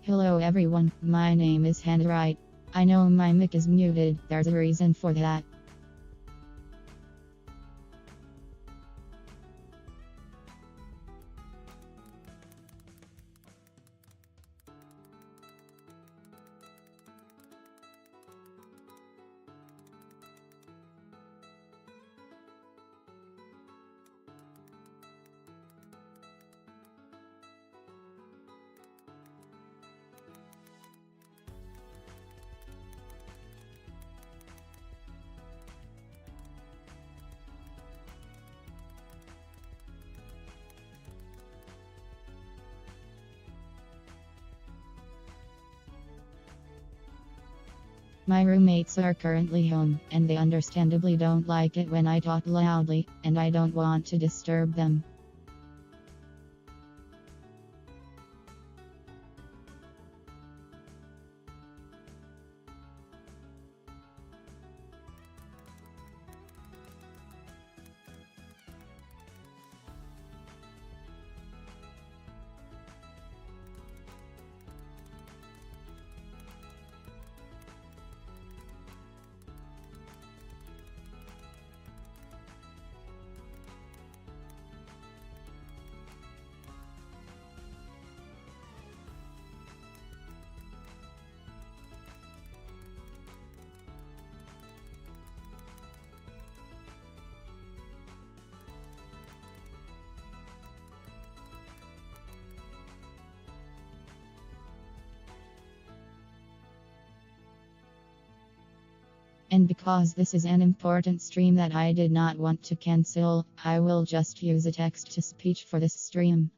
Hello everyone, my name is Hannah Rite. I know my mic is muted, there's a reason for that. My roommates are currently home, and they understandably don't like it when I talk loudly, and I don't want to disturb them. And because this is an important stream that I did not want to cancel, I will just use a text-to-speech for this stream.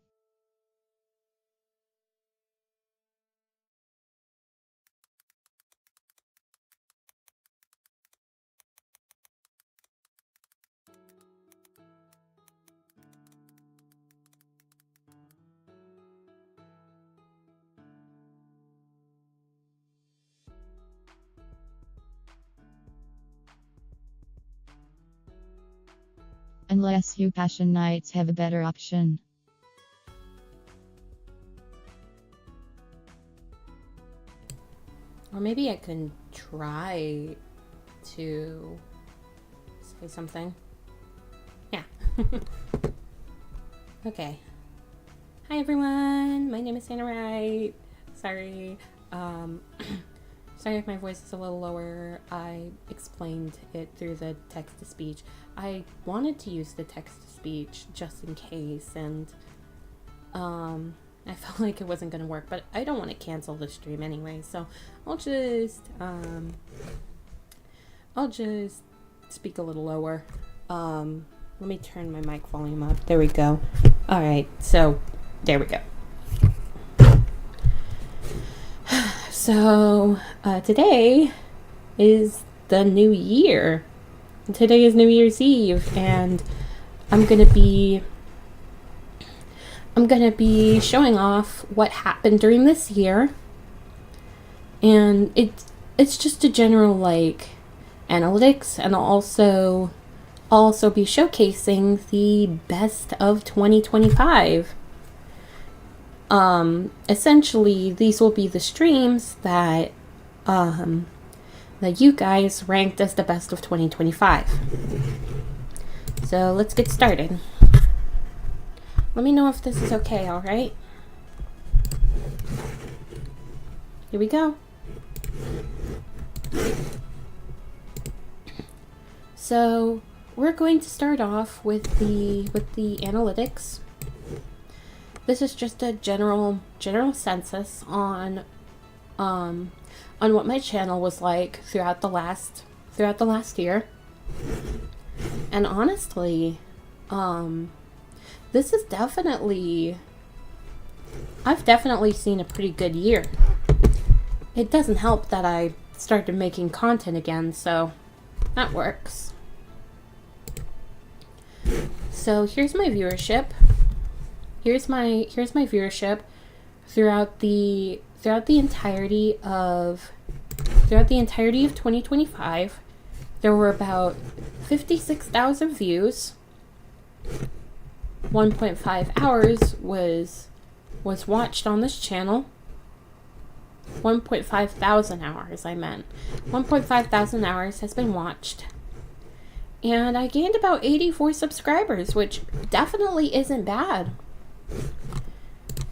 Unless you passion nights have a better option. Or maybe I can try to say something. Yeah. Okay. Hi everyone, my name is Hannah Rite. Sorry. Sorry if my voice is a little lower. I explained it through the text-to-speech. I wanted to use the text-to-speech just in case, and I felt like it wasn't going to work, but I don't want to cancel the stream anyway, so I'll just speak a little lower. Let me turn my mic volume up. There we go. All right, so there we go. So today is the new year. Today is New Year's Eve, and I'm gonna be showing off what happened during this year, and it's just a general like analytics, and I'll also be showcasing the best of 2025. Essentially these will be the streams that you guys ranked as the best of 2025. So let's get started. Let me know if this is okay, all right? Here we go. So we're going to start off with the analytics. This is just a general census on what my channel was like throughout the last year. And honestly, this is I've definitely seen a pretty good year. It doesn't help that I started making content again, so that works. So here's my viewership. Here's my viewership throughout the entirety of 2025. There were about 56,000 views. 1.5 hours was watched on this channel. 1.5 thousand hours, I meant. 1.5 thousand hours has been watched. And I gained about 84 subscribers, which definitely isn't bad.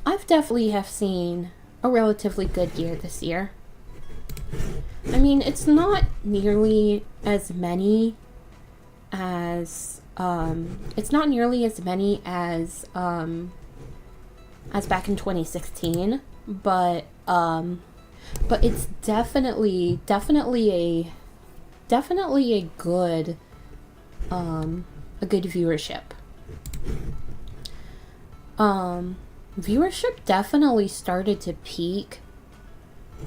I've definitely have seen a relatively good year this year. I mean, it's not nearly as many as back in 2016, but it's definitely a good viewership. Viewership definitely started to peak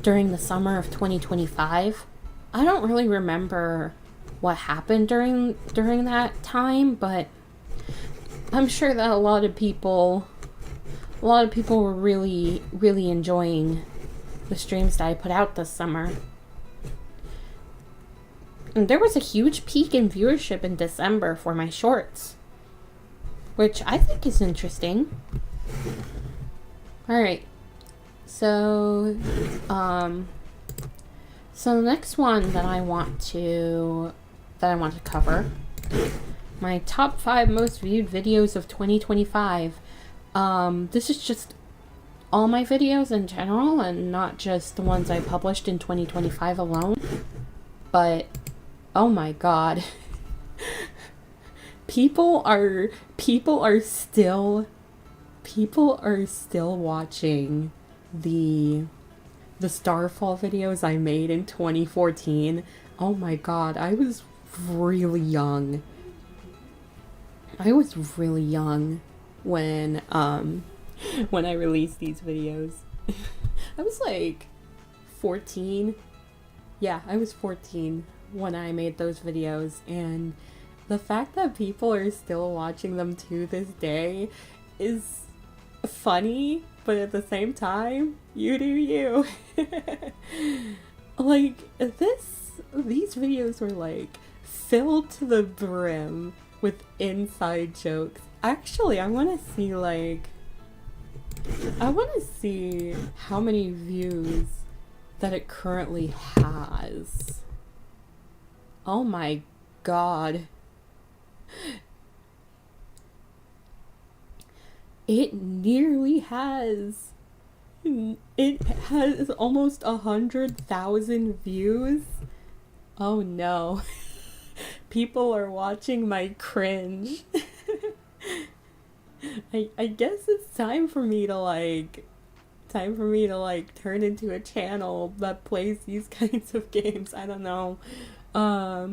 during the summer of 2025. I don't really remember what happened during that time, but I'm sure that a lot of people were really enjoying the streams that I put out this summer. And there was a huge peak in viewership in December for my shorts, which I think is interesting. Alright, so the next one that I want to cover, my top 5 most viewed videos of 2025. This is just all my videos in general and not just the ones I published in 2025 alone. But oh my god. People are still watching the Starfall videos I made in 2014. Oh my god, I was really young. When I released these videos. I was like 14. Yeah, I was 14 when I made those videos, and the fact that people are still watching them to this day is funny, but at the same time, you do you. Like, these videos were like filled to the brim with inside jokes. Actually, I want to see how many views that it currently has. Oh my god. It has almost 100,000 views. Oh no. People are watching my cringe. I guess it's time for me to turn into a channel that plays these kinds of games. I don't know. I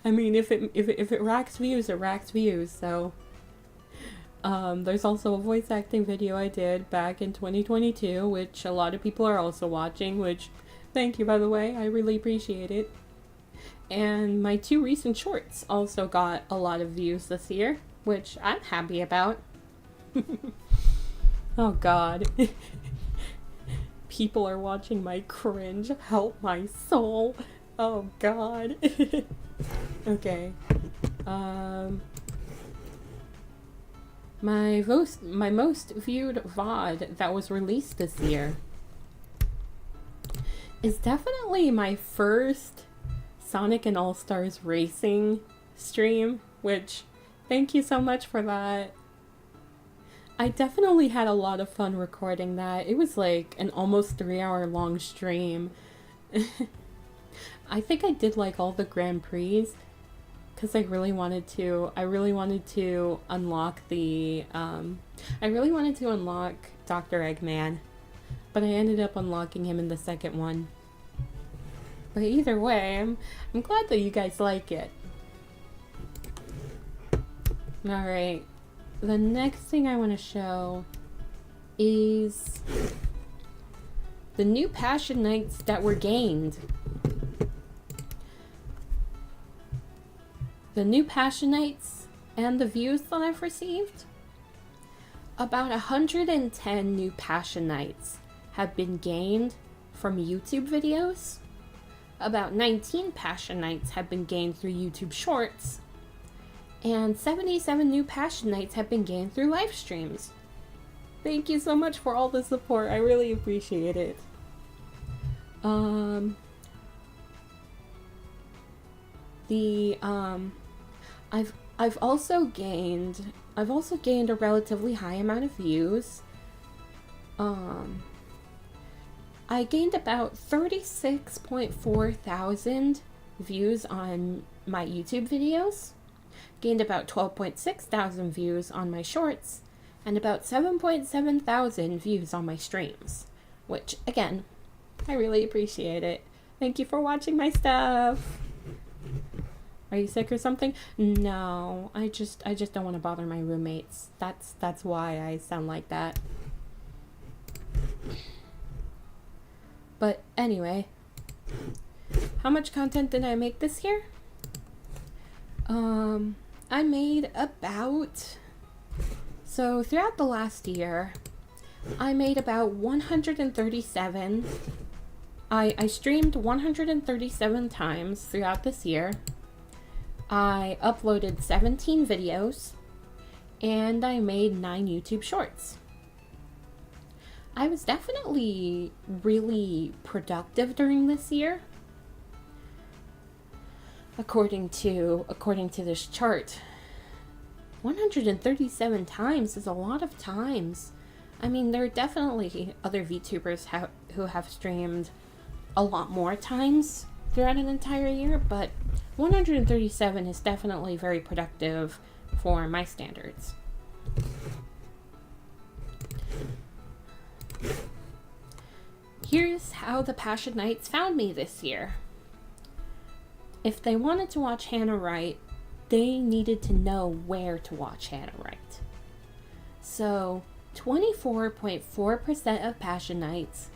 mean, if it racks views, it racks views. So there's also a voice acting video I did back in 2022, which a lot of people are also watching, which thank you, by the way. I really appreciate it. And my 2 recent shorts also got a lot of views this year, which I'm happy about. Oh god. People are watching my cringe. Help my soul. Oh god. Okay. My most viewed VOD that was released this year is definitely my first Sonic and All-Stars Racing stream, which, thank you so much for that. I definitely had a lot of fun recording that. It was like an almost 3-hour long stream. I think I did like all the Grand Prix because I really wanted to unlock Dr. Eggman, but I ended up unlocking him in the second one. But either way, I'm glad that you guys like it. Alright, the next thing I want to show is the new Passion Nights that were gained. The new Passion Nights and the views that I've received. About 110 new Passion Nights have been gained from YouTube videos. About 19 Passion Nights have been gained through YouTube Shorts. And 77 new Passion Nights have been gained through live streams. Thank you so much for all the support. I really appreciate it. Um, I've also gained a relatively high amount of views. I gained about 36.4 thousand views on my YouTube videos, gained about 12.6 thousand views on my shorts, and about 7.7 thousand views on my streams, which, again, I really appreciate it. Thank you for watching my stuff. Are you sick or something? No, I just don't want to bother my roommates. That's why I sound like that. But anyway, how much content did I make this year? I made about... So throughout the last year, I made about 137. I streamed 137 times throughout this year. I uploaded 17 videos, and I made 9 YouTube shorts. I was definitely really productive during this year. According to this chart, 137 times is a lot of times. I mean, there are definitely other VTubers who have streamed a lot more times throughout an entire year, but 137 is definitely very productive for my standards. Here's how the Passion Knights found me this year. If they wanted to watch Hannah Rite, they needed to know where to watch Hannah Rite. So, 24.4% of Passion Knights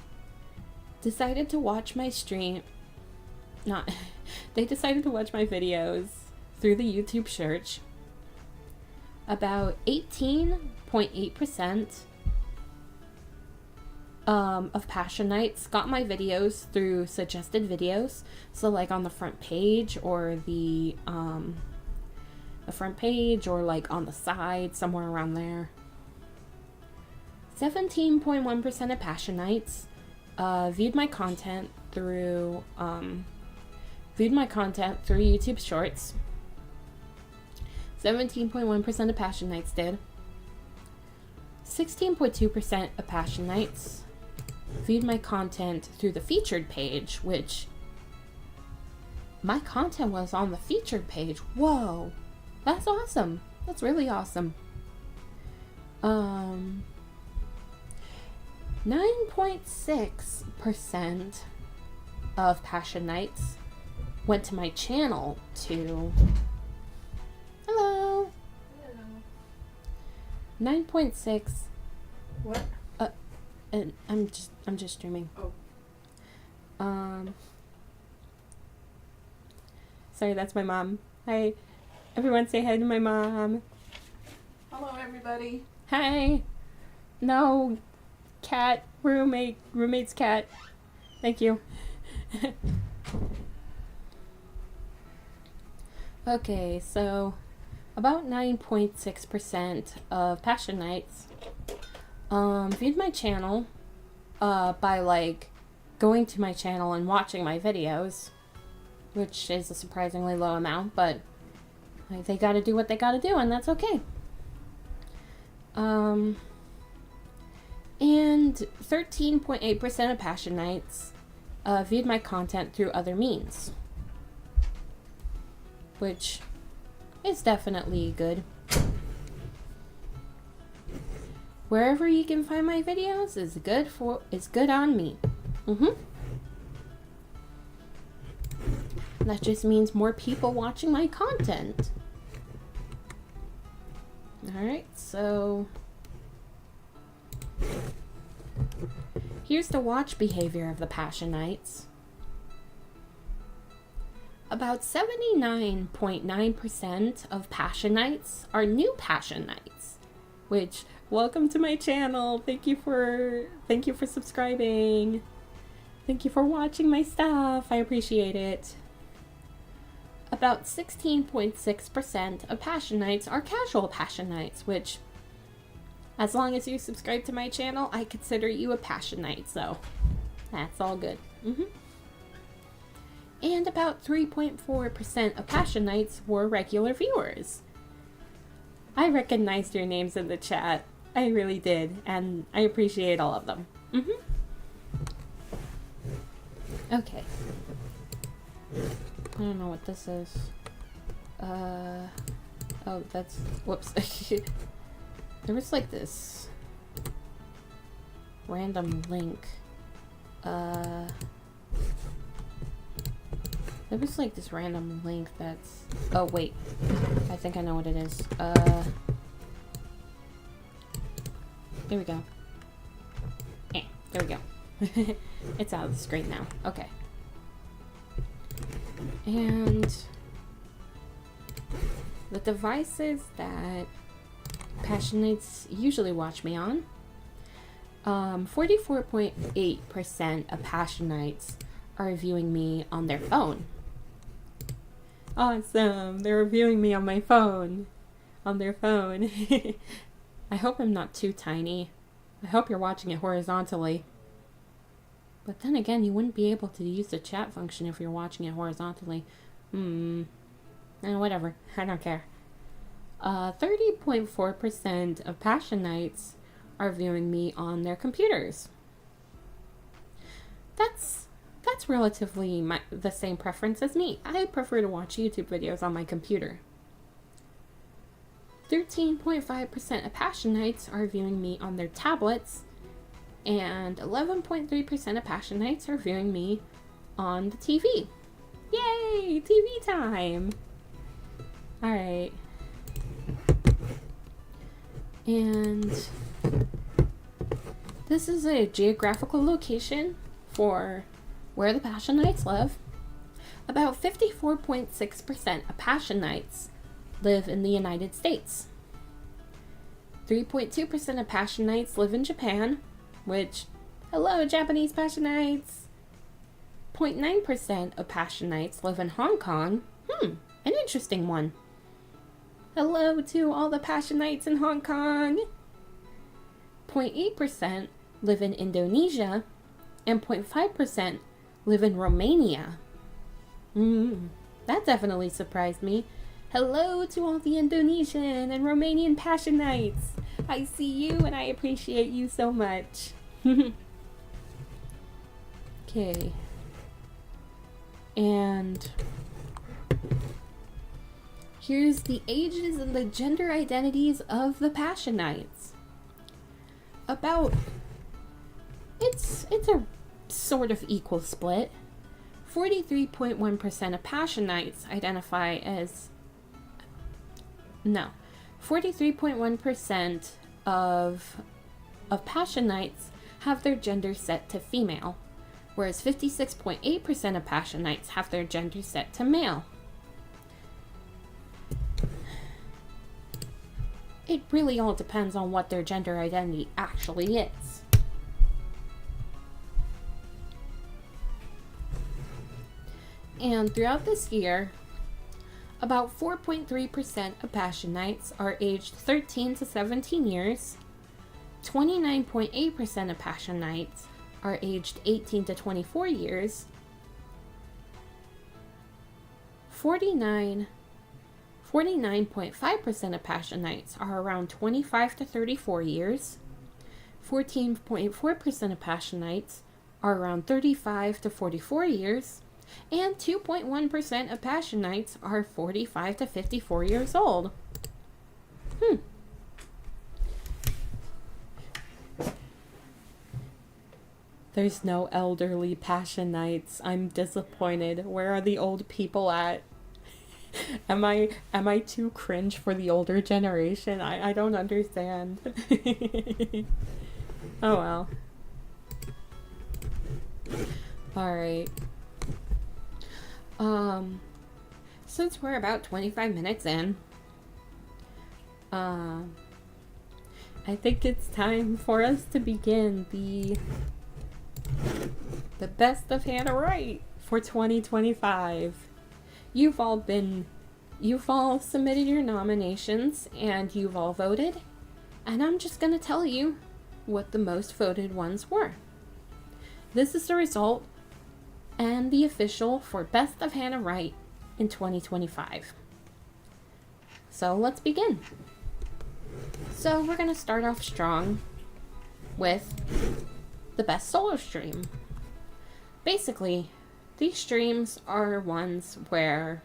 decided to watch my stream. They decided to watch my videos through the YouTube search. About 18.8% of Passion Knights got my videos through suggested videos. So like on the front page or the front page or like on the side, somewhere around there. 17.1% of Passion Knights viewed my content through YouTube Shorts. 17.1% of Passion Knights did. 16.2% of Passion Knights viewed my content through the featured page, which my content was on the featured page. Whoa, that's awesome. That's really awesome. 9.6% of Passion Knights went to my channel to... Hello. 9.6. What? And I'm just streaming. Oh. Sorry, that's my mom. Hi. Everyone say hi to my mom. Hello, everybody. Hi. No. Cat. Roommate's cat. Thank you. Okay, so about 9.6% of Passion Knights viewed my channel by like going to my channel and watching my videos, which is a surprisingly low amount, but like, they gotta do what they gotta do, and that's okay. And 13.8% of Passion Knights viewed my content through other means, which is definitely good. Wherever you can find my videos is good on me. That just means more people watching my content. Alright, so here's the watch behavior of the Passion Knights. About 79.9% of Passion Knights are new Passion Knights, which, welcome to my channel. Thank you for subscribing. Thank you for watching my stuff. I appreciate it. About 16.6% of Passion Knights are casual Passion Knights, which, as long as you subscribe to my channel, I consider you a Passion Knight, so that's all good. and about 3.4% of Passionites were regular viewers. I recognized your names in the chat. I really did, and I appreciate all of them. Okay. I don't know what this is. Oh, that's... Whoops. There was like this random link. There was like this random link that's... Oh, wait. I think I know what it is. There we go. There we go. It's out of the screen now. Okay. And the devices that Passionites usually watch me on, 44.8% of Passionites are viewing me on their phone. Awesome! They're viewing me on my phone. On their phone. I hope I'm not too tiny. I hope you're watching it horizontally. But then again, you wouldn't be able to use the chat function if you're watching it horizontally. Whatever. I don't care. 30.4% of Passionites are viewing me on their computers. That's relatively the same preference as me. I prefer to watch YouTube videos on my computer. 13.5% of Passionites are viewing me on their tablets, and 11.3% of Passionites are viewing me on the TV. Yay! TV time! Alright. And this is a geographical location for where the Passionites live. About 54.6% of Passionites live in the United States. 3.2% of Passionites live in Japan, which, hello Japanese Passionites! 0.9% of Passionites live in Hong Kong. An interesting one. Hello to all the Passionites in Hong Kong! 0.8% live in Indonesia, and 0.5% live in Romania. That definitely surprised me. Hello to all the Indonesian and Romanian Passionites! I see you and I appreciate you so much. Okay. And here's the ages and the gender identities of the Passionites. It's a sort of equal split. 43.1% of Passionites identify as... No. 43.1% of Passionites have their gender set to female, whereas 56.8% of Passionites have their gender set to male. It really all depends on what their gender identity actually is. And throughout this year, about 4.3% of Passionites are aged 13 to 17 years, 29.8% of Passionites are aged 18 to 24 years, 49.5% of Passionites are around 25 to 34 years, 14.4% of Passionites are around 35 to 44 years, and 2.1% of Passionites are 45 to 54 years old. There's no elderly Passionites. I'm disappointed. Where are the old people at? Am I too cringe for the older generation? I don't understand. Oh well. Alright. Since we're about 25 minutes in, I think it's time for us to begin the best of Hannah Rite for 2025. You've all submitted your nominations and you've all voted, and I'm just gonna tell you what the most voted ones were. This is the result and the official for Best of Hannah Rite in 2025. So let's begin. So we're going to start off strong with the best solo stream. Basically, these streams are ones where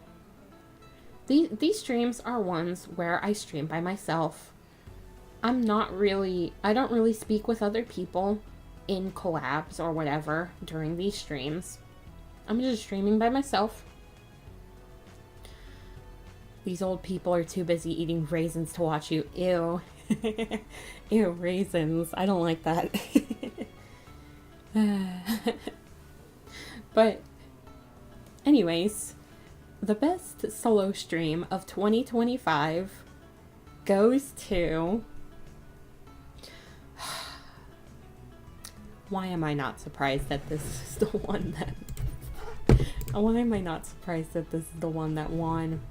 these streams are ones where I stream by myself. I don't really speak with other people in collabs or whatever during these streams. I'm just streaming by myself. These old people are too busy eating raisins to watch you. Ew. Ew, raisins. I don't like that. But anyways, the best solo stream of 2025 goes to... Why am I not surprised that this is the one that... Why am I not surprised that this is the one that won?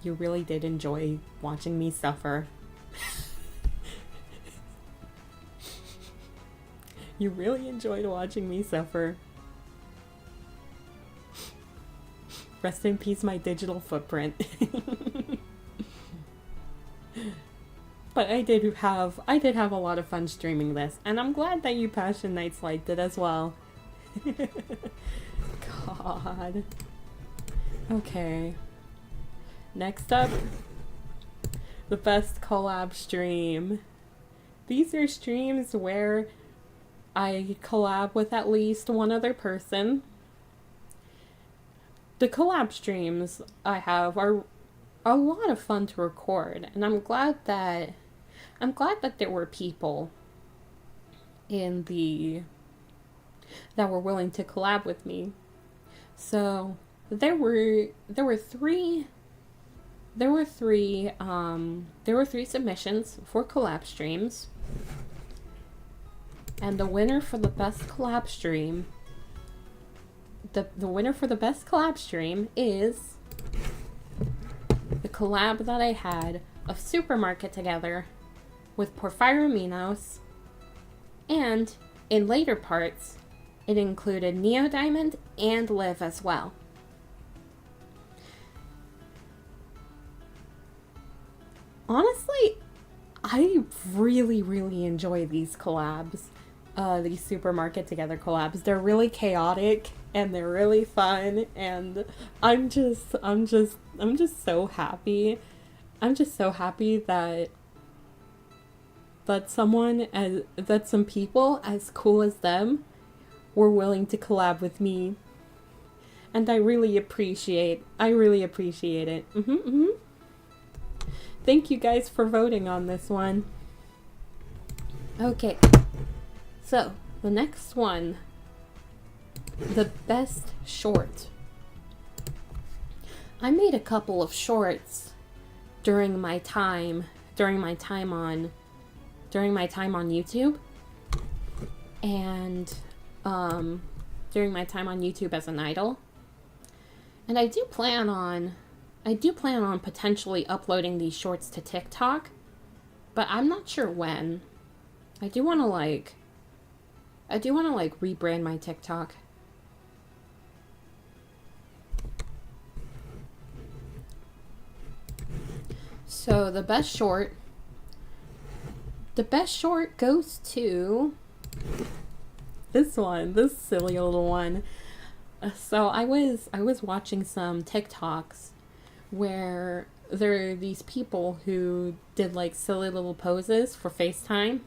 You really did enjoy watching me suffer. You really enjoyed watching me suffer. Rest in peace, my digital footprint. But I did have a lot of fun streaming this, and I'm glad that you Passion Nights liked it as well. God. Okay. Next up, the best collab stream. These are streams where I collab with at least one other person. The collab streams I have are a lot of fun to record, and I'm glad that there were people that were willing to collab with me. So there were three submissions for collab streams, and the winner for the best collab stream is the collab that I had of Supermarket together with Porphyrominos, and in later parts it included Neo Diamond and Liv as well. Honestly, I really, really enjoy these collabs. These Supermarket together collabs. They're really chaotic and they're really fun, and I'm just so happy. I'm just so happy that some people as cool as them were willing to collab with me. And I really appreciate it. Thank you guys for voting on this one. Okay. So, the next one, the best short. I made a couple of shorts during my time on YouTube, and during my time on YouTube as an idol. And I do plan on potentially uploading these shorts to TikTok, but I'm not sure when. I do want to rebrand my TikTok. So the best short goes to this silly little one. So I was watching some TikToks where there are these people who did like silly little poses for FaceTime,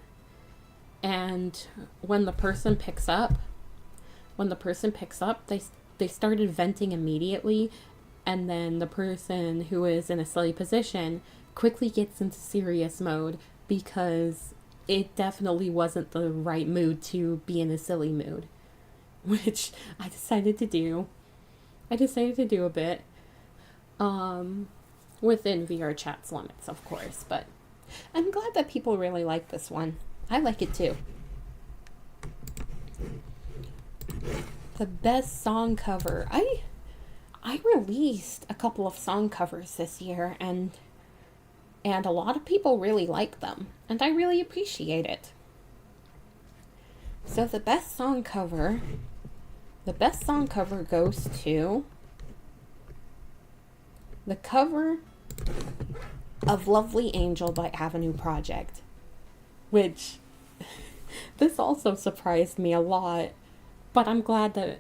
and when the person picks up, they started venting immediately, and then the person who is in a silly position quickly gets into serious mode because it definitely wasn't the right mood to be in a silly mood, which I decided to do a bit, within VR chat's limits, of course, but I'm glad that people really like this one. I like it too. The best song cover. I released a couple of song covers this year, and a lot of people really like them, and I really appreciate it. So the best song cover goes to the cover of Lovely Angel by Avenue Project, which this also surprised me a lot, but I'm glad that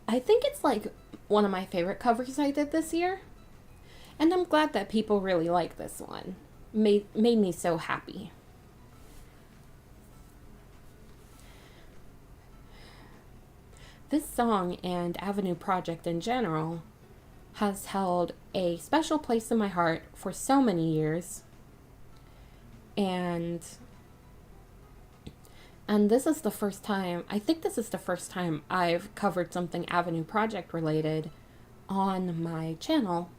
I think it's like one of my favorite covers I did this year, and I'm glad that people really like this one. Made me so happy. This song and Avenue Project in general has held a special place in my heart for so many years. And this is the first time, I think this is the first time I've covered something Avenue Project related on my channel.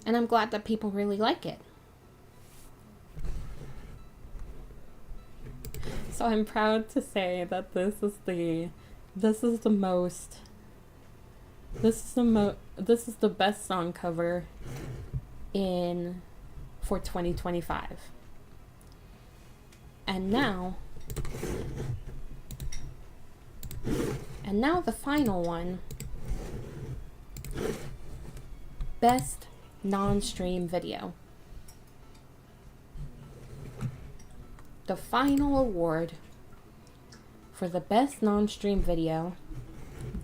And I'm glad that people really like it. So I'm proud to say that this is the best song cover for 2025. And now the final one. Best non-stream video. The final award for the best non-stream video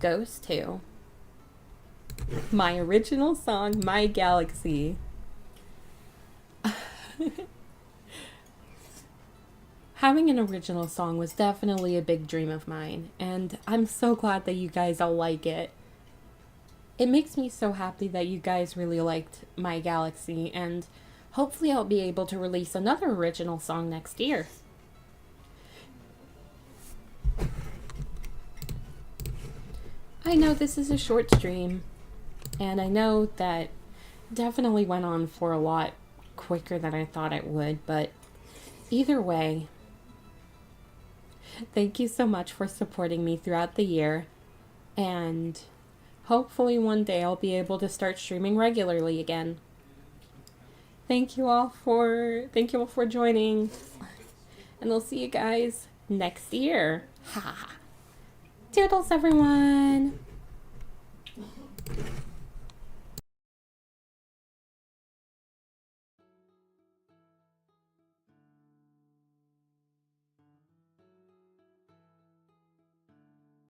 goes to my original song, My Galaxy. Having an original song was definitely a big dream of mine, and I'm so glad that you guys all like it. It makes me so happy that you guys really liked My Galaxy, and hopefully I'll be able to release another original song next year. I know this is a short stream, and I know that definitely went on for a lot quicker than I thought it would, but either way, thank you so much for supporting me throughout the year, and hopefully one day I'll be able to start streaming regularly again. Thank you all for joining, and I'll see you guys next year. Ha! Toodles, everyone!